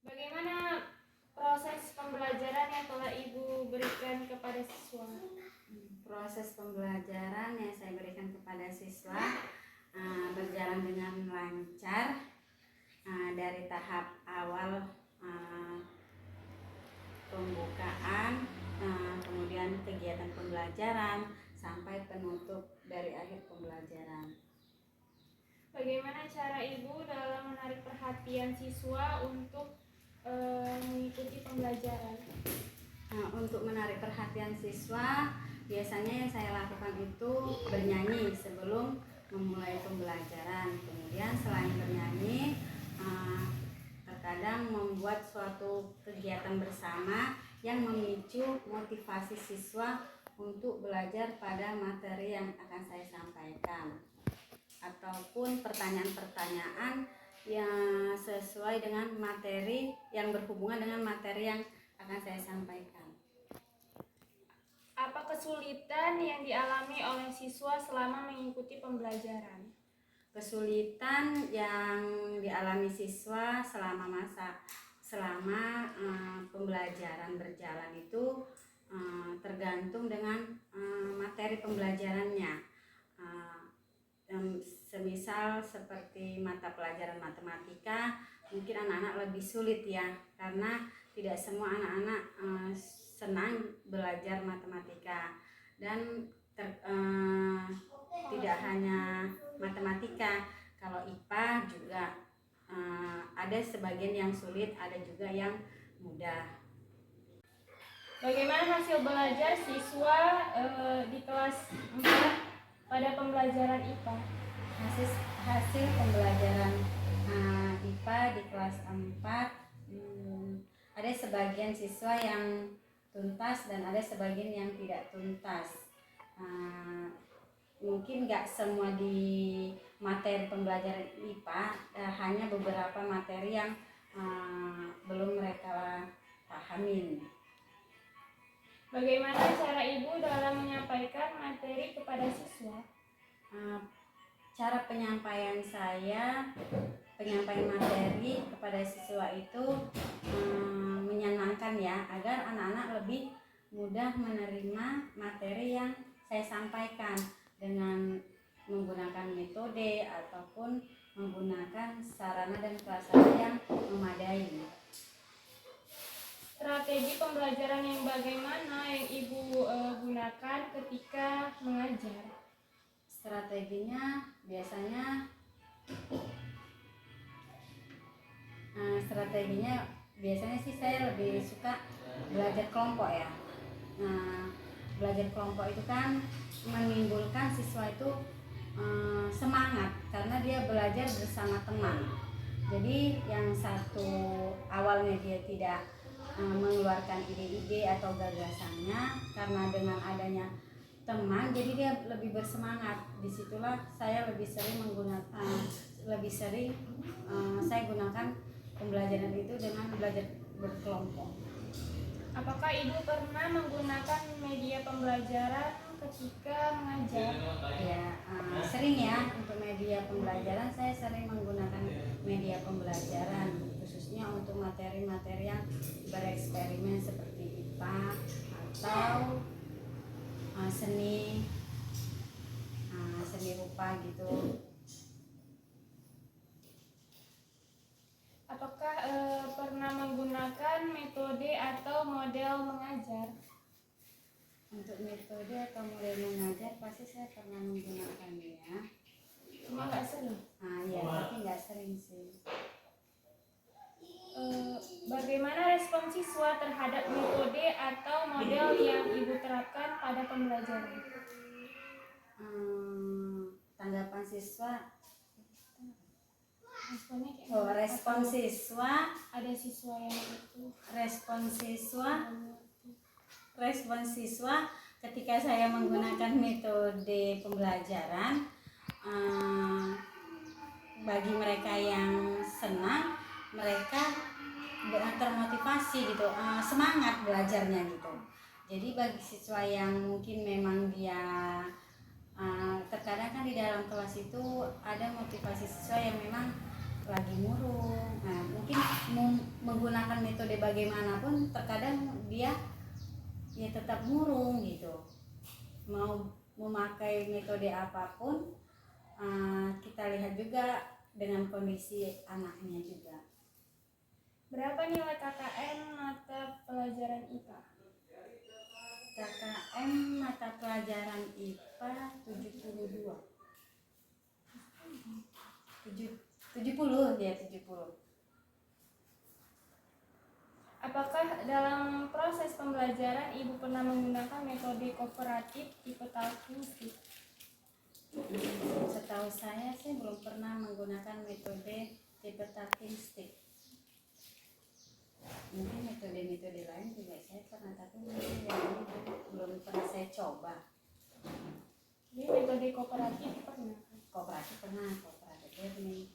Bagaimana proses pembelajaran yang telah Ibu berikan kepada siswa? Proses pembelajaran yang saya berikan kepada siswa berjalan dengan lancar dari tahap awal pembukaan, kemudian kegiatan pembelajaran sampai penutup dari akhir pembelajaran. Bagaimana cara Ibu dalam menarik perhatian siswa untuk mengikuti pembelajaran? Untuk menarik perhatian siswa, biasanya yang saya lakukan itu bernyanyi sebelum memulai pembelajaran. Kemudian selain bernyanyi, terkadang membuat suatu kegiatan bersama yang memicu motivasi siswa untuk belajar pada materi yang akan saya sampaikan, ataupun pertanyaan-pertanyaan yang sesuai dengan materi yang berhubungan dengan materi yang akan saya sampaikan. Apa kesulitan yang dialami oleh siswa selama mengikuti pembelajaran? Kesulitan yang dialami siswa selama pembelajaran berjalan itu tergantung dengan materi pembelajarannya. Semisal seperti mata pelajaran matematika, mungkin anak-anak lebih sulit ya, karena tidak semua anak-anak senang belajar matematika. Dan tidak hanya matematika, kalau IPA juga ada sebagian yang sulit, ada juga yang mudah. Bagaimana hasil belajar siswa di kelas 4 pada pembelajaran IPA? Hasil pembelajaran IPA di kelas 4, ada sebagian siswa yang tuntas dan ada sebagian yang tidak tuntas. Mungkin nggak semua di materi pembelajaran IPA, hanya beberapa materi yang belum mereka pahamin. Bagaimana cara Ibu dalam menyampaikan materi kepada siswa? Cara penyampaian materi kepada siswa itu menyenangkan ya, agar anak-anak lebih mudah menerima materi yang saya sampaikan dengan menggunakan metode ataupun menggunakan sarana dan prasarana yang memadai. Strategi pembelajaran yang bagaimana yang Ibu gunakan ketika mengajar? Strateginya biasanya sih saya lebih suka belajar kelompok ya. Belajar kelompok itu kan menimbulkan siswa itu semangat karena dia belajar bersama teman. Jadi yang satu awalnya dia tidak mengeluarkan ide-ide atau gagasannya, karena dengan adanya teman jadi dia lebih bersemangat. Disitulah saya lebih sering saya gunakan pembelajaran itu dengan belajar berkelompok. Apakah Ibu pernah menggunakan media pembelajaran ketika mengajar? Ya, sering ya. Untuk media pembelajaran saya sering menggunakan media pembelajaran, khususnya untuk materi-materi yang bereksperimen seperti IPA atau seni rupa gitu. Apakah pernah menggunakan metode atau model mengajar? Untuk metode atau model mengajar pasti saya pernah menggunakannya. Cuma nggak sering. Ya, tapi nggak sering sih. Bagaimana respon siswa terhadap metode atau model yang Ibu terapkan pada pembelajaran? Tanggapan siswa. Responnya kayak respon siswa. Ada siswa yang itu. Respon siswa ketika saya menggunakan metode pembelajaran, bagi mereka yang senang, mereka termotivasi gitu, semangat belajarnya gitu. Jadi bagi siswa yang mungkin memang dia terkadang kan di dalam kelas itu ada motivasi siswa yang memang lagi murung, mungkin menggunakan metode bagaimanapun terkadang dia ya tetap murung gitu. Mau memakai metode apapun, kita lihat juga dengan kondisi anaknya juga. Berapa nilai KKM mata pelajaran IPA? KKM mata pelajaran IPA 72. 70 ya, 70. Apakah dalam proses pembelajaran Ibu pernah menggunakan metode kooperatif tipe talking stick? Setahu saya sih belum pernah menggunakan metode tipe talking stick. Mungkin metode-metode lain juga saya pernah, tapi mungkin yang ini belum pernah saya coba. Jadi metode kooperatif pernah. Kooperatif pernah, kooperatif learning.